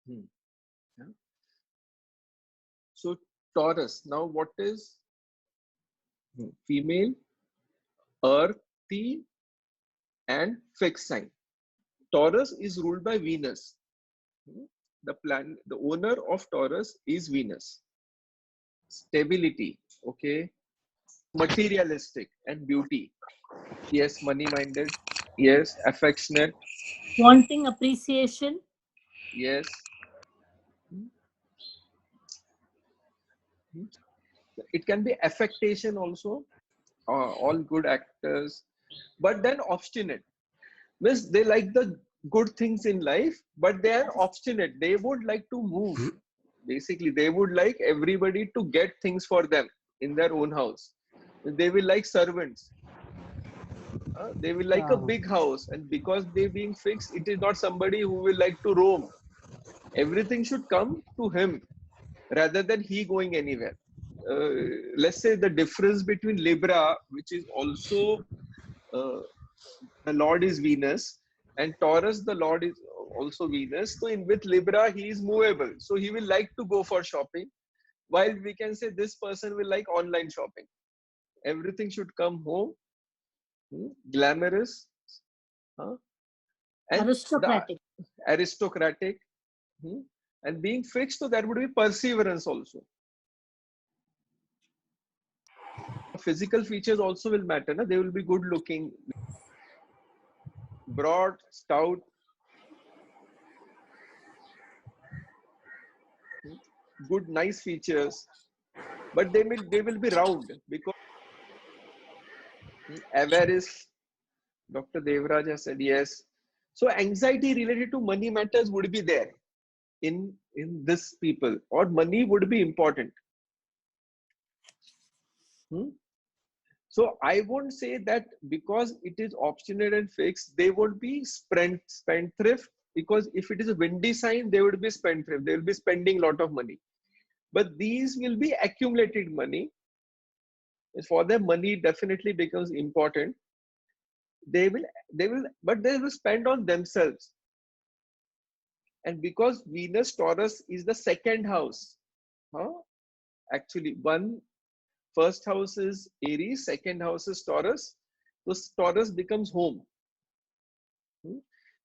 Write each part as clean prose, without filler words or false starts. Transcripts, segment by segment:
Hmm. Yeah. So Taurus. Now, what is female, earthy, and fixed sign? Taurus is ruled by Venus. Hmm. The owner of Taurus is Venus. Stability, okay, materialistic and beauty. Yes, money-minded. Yes, affectionate. Wanting appreciation. Yes. Hmm. It can be affectation also. All good actors, but then obstinate. Means they like the good things in life, but they are obstinate. They would like to move. Basically, they would like everybody to get things for them in their own house. They will like servants. They will like a Uh, big house, and because they being fixed, it is not somebody who will like to roam. Everything should come to him rather than he going anywhere. Let's say the difference between Libra, which is also the Lord is Venus, and Taurus, the Lord is also Venus. So in with Libra, he is movable. So he will like to go for shopping, while we can say this person will like online shopping. Everything should come home, glamorous, huh? And the Aristocratic. aristocratic, hmm? And being fixed, so there would be perseverance also. Physical features also will matter. Na? They will be good looking, broad, stout, good, nice features, but they will be round because avarice. Dr. Devraj has said yes. So anxiety related to money matters would be there in this people, or money would be important. Hmm? So I won't say that because it is obstinate and fixed, they won't be spendthrift, because if it is a windy sign, they would be spendthrift. They will be spending a lot of money. But these will be accumulated money. For them, money definitely becomes important. But they will spend on themselves. And because Venus Taurus is the second house, huh? Actually, first house is Aries, second house is Taurus. So Taurus becomes home. Hmm?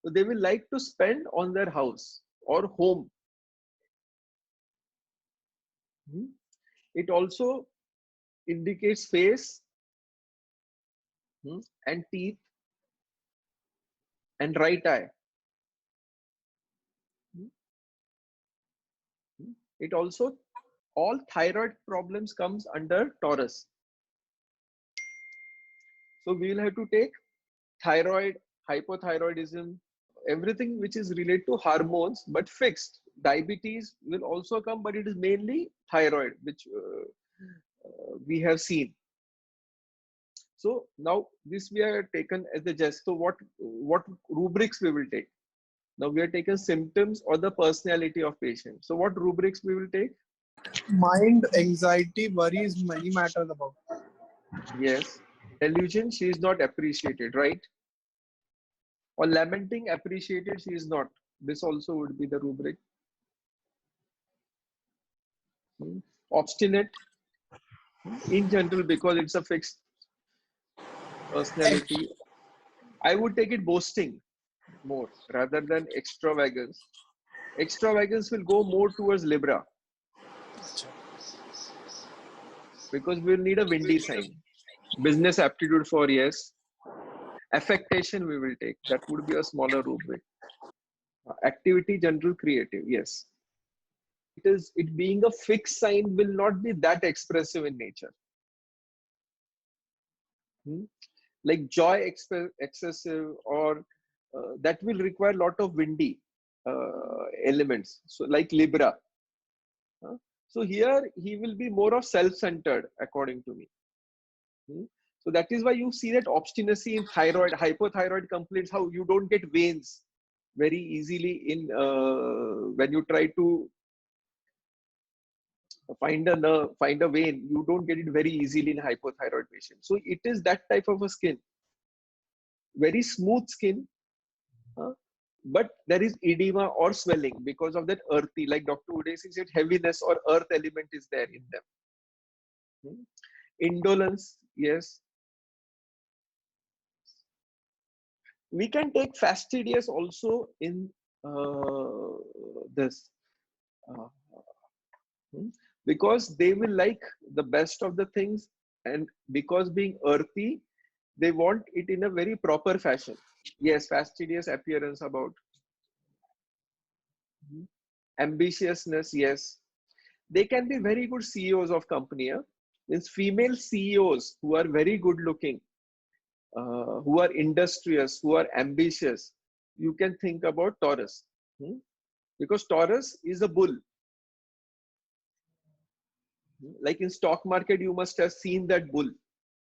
So they will like to spend on their house or home. Hmm? It also indicates face, and teeth and right eye. Hmm? It also, all thyroid problems comes under Taurus. So we will have to take thyroid, hypothyroidism, everything which is related to hormones, but fixed. Diabetes will also come, but it is mainly thyroid, which we have seen. So now this we are taken as the just. So what rubrics we will take? Now we are taken symptoms or the personality of patient. So what rubrics we will take? mind, anxiety, worries, money matters about. Yes. Delusion, she is not appreciated, right? Or lamenting, appreciated, she is not. This also would be the rubric. Obstinate, in general, because it's a fixed personality. I would take it boasting more rather than extravagance. Extravagance will go more towards Libra because we'll need a windy sign. Business aptitude for yes. Affectation we will take. That would be a smaller rubric. Activity, general, creative. Yes. It being a fixed sign will not be that expressive in nature. Hmm? Like joy excessive, or that will require a lot of windy elements. So like Libra. So here he will be more of self-centered, according to me. Hmm? So that is why you see that obstinacy in thyroid, hypothyroid complaints, how you don't get veins very easily in when you try to find a vein, you don't get it very easily in hypothyroid patients. So it is that type of a skin, very smooth skin, huh? but there is edema or swelling because of that earthy, like Dr. Udesi said, heaviness or earth element is there in them. Indolence, yes. We can take fastidious also in this. Uh, because they will like the best of the things, and because being earthy, they want it in a very proper fashion. Yes, fastidious appearance about. Ambitiousness, yes. They can be very good CEOs of company. Means female CEOs who are very good looking, who are industrious, who are ambitious. You can think about Taurus. Because Taurus is a bull. Like in stock market, you must have seen that bull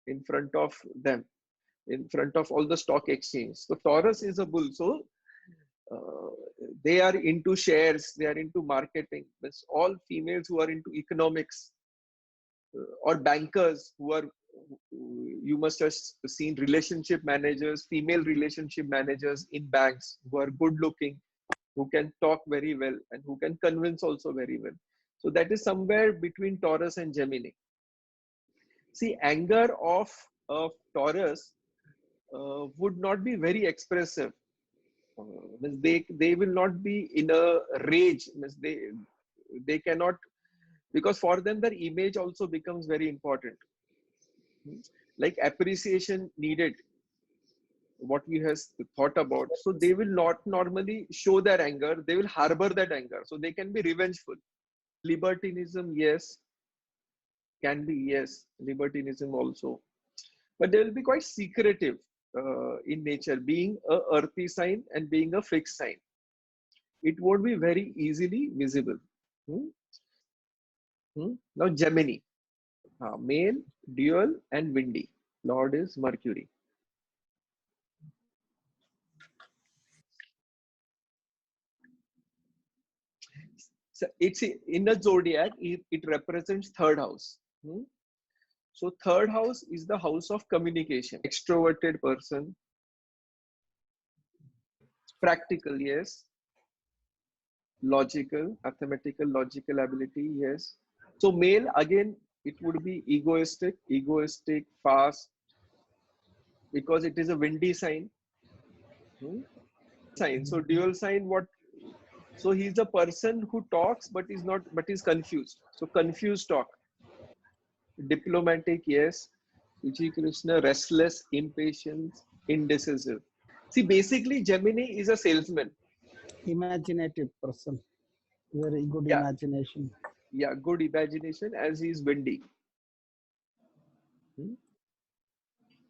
in front of them, in front of all the stock exchange. So Taurus is a bull. So uh, they are into shares, they are into marketing. That's all females who are into economics, or bankers who are, you must have seen relationship managers, female relationship managers in banks who are good looking, who can talk very well and who can convince also very well. So that is somewhere between Taurus and Gemini. See, anger of Taurus would not be very expressive. They will not be in a rage. They cannot, because for them their image also becomes very important. Like appreciation needed, what we have thought about. So they will not normally show their anger. They will harbor that anger. So they can be revengeful. Libertinism, yes, can be, yes, libertinism also. But they will be quite secretive in nature, being a earthy sign and being a fixed sign. It won't be very easily visible. Now Gemini, male, dual and windy. Lord is Mercury. So it's in the zodiac, it represents third house. So third house is the house of communication. Extroverted person, practical, yes. Logical, mathematical, logical ability, yes. So male, again, it would be egoistic, fast, because it is a windy sign. So dual sign, what? So he's a person who talks but is not, but is confused. So confused talk. Diplomatic, yes. Uchi Krishna, restless, impatient, indecisive. See, basically, Gemini is a salesman. Imaginative person, very good Yeah, imagination. yeah, good imagination, as he is windy.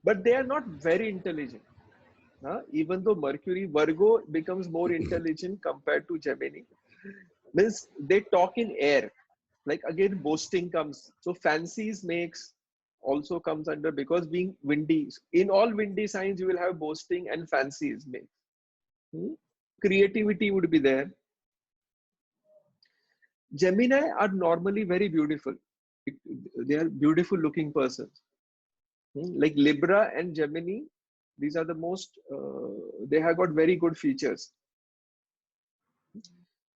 But they are not very intelligent. Even though Mercury, Virgo becomes more intelligent compared to Gemini. Means they talk in air. Like again, boasting comes. So fancies makes also comes under, because being windy. In all windy signs, you will have boasting and fancies make. Creativity would be there. Gemini are normally very beautiful. They are beautiful looking persons. Like Libra and Gemini, these are the most, they have got very good features.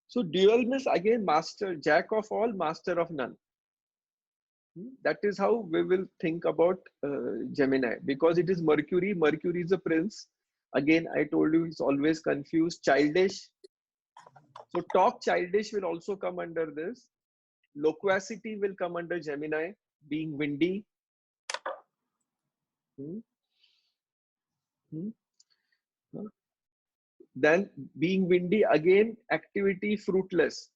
So dual means again master, jack of all, master of none. That is how we will think about Gemini, because it is Mercury. Mercury is a prince. Again, I told you it's always confused, childish. So talk childish will also come under this. Loquacity will come under Gemini, being windy. Then being windy, again, activity fruitless.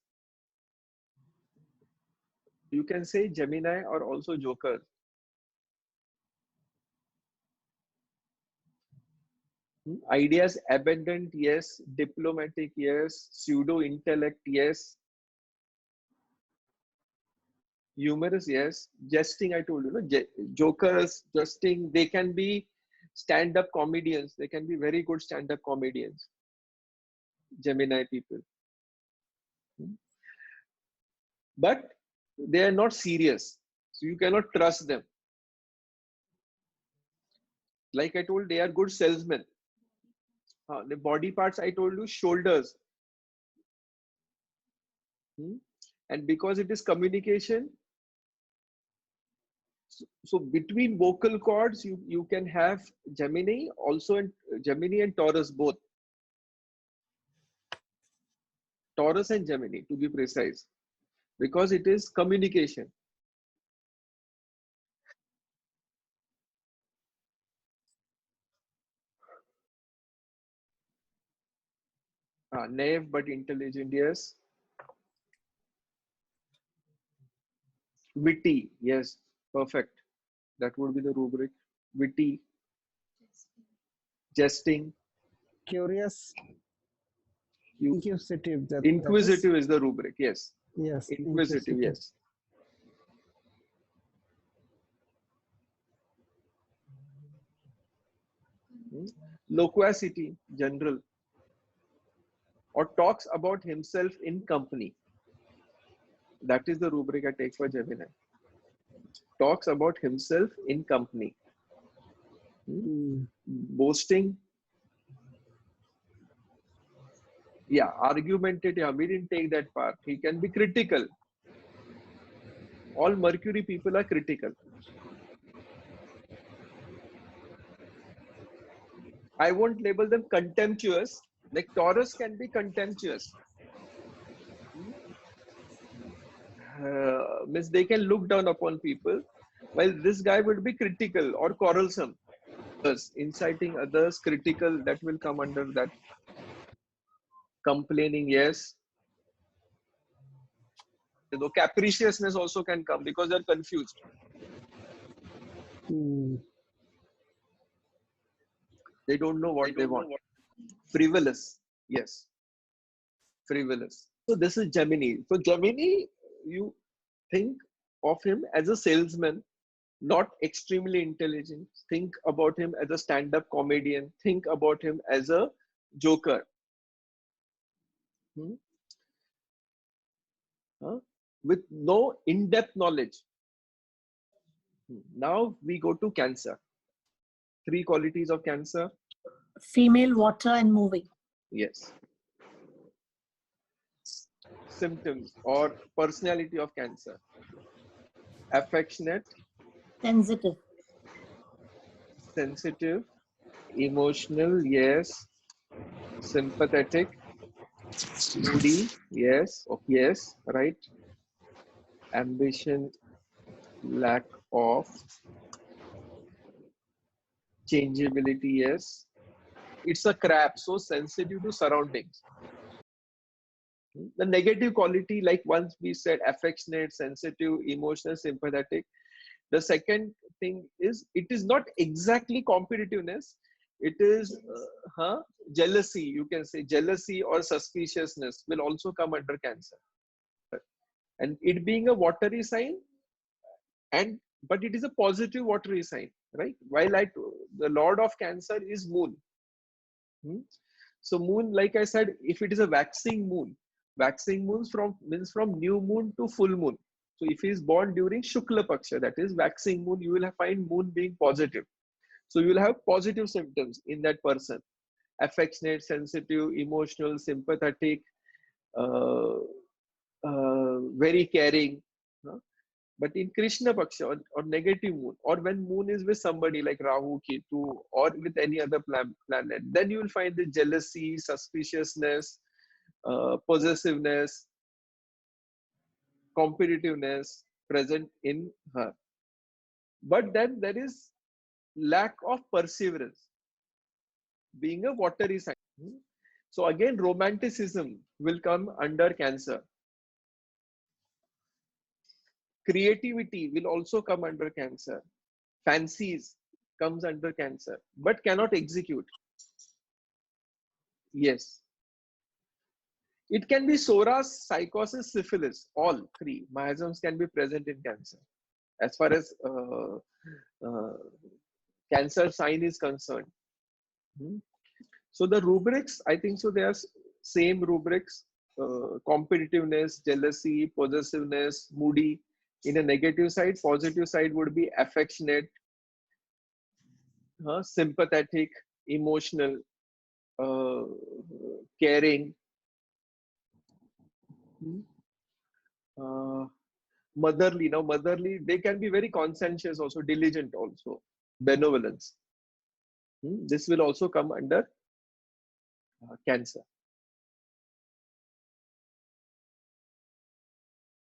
You can say Gemini or also Joker. Ideas abundant, yes. Diplomatic, yes. Pseudo intellect, yes. Humorous, yes. Jesting, I told you, no? Jokers, jesting, they can be stand-up comedians. They can be very good stand-up comedians. Gemini people. But they are not serious. So you cannot trust them. Like I told, they are good salesmen. The body parts I told you, shoulders. And because it is communication, so between vocal cords, you can have Gemini also, and Gemini and Taurus both. Taurus and Gemini, to be precise, because it is communication. Naive but intelligent, yes. Witty, yes, perfect. That would be the rubric. Witty, jesting. Curious, You, inquisitive. inquisitive is the rubric, yes. Yes. Inquisitive, yes. Loquacity, general, or talks about himself in company. That is the rubric I take for Gemini. Talks about himself in company. Boasting. Yeah, argumentative. We didn't take that part. He can be critical. All Mercury people are critical. I won't label them contemptuous. Like Taurus can be contemptuous. Means they can look down upon people, while this guy would be critical or quarrelsome. Inciting others, critical, that will come under that. Complaining, yes. Though capriciousness also can come because they're confused. They don't know what they want. Frivolous, yes. Frivolous. So this is Gemini. So Gemini, you think of him as a salesman, not extremely intelligent. Think about him as a stand-up comedian. Think about him as a joker. With no in-depth knowledge. Now we go to Cancer. 3 qualities of Cancer. Female, water, and moving. Yes. Symptoms or personality of Cancer. Affectionate. Sensitive. Sensitive. Emotional, yes. Sympathetic. Moody, yes. Oh, yes, right. Ambition, lack of changeability, yes. It's a crab, so sensitive to surroundings. The negative quality, like once we said, affectionate, sensitive, emotional, sympathetic. The second thing is, it is not exactly competitiveness. It is jealousy. You can say jealousy or suspiciousness will also come under Cancer. And it being a watery sign, but it is a positive watery sign, right? While the Lord of Cancer is Moon. So Moon, like I said, if it is a waxing moon means from new moon to full moon. So if he is born during Shukla Paksha, that is waxing moon, you will find Moon being positive. So you will have positive symptoms in that person. Affectionate, sensitive, emotional, sympathetic, very caring. But in Krishna Paksha or negative moon, or when moon is with somebody like Rahu, Ketu, or with any other planet, then you will find the jealousy, suspiciousness, possessiveness, competitiveness present in her. But then there is lack of perseverance, being a watery sign. So again, romanticism will come under Cancer. Creativity will also come under Cancer. Fancies comes under Cancer, but cannot execute. Yes. It can be psoas, psychosis, syphilis. All 3 miasms can be present in Cancer. As far as Cancer sign is concerned. So the rubrics, I think so, they are same rubrics. Competitiveness, jealousy, possessiveness, moody. In a negative side, positive side would be affectionate, sympathetic, emotional. caring, hmm, uh, motherly. Now, motherly, they can be very conscientious, also diligent, also benevolence. This will also come under Cancer.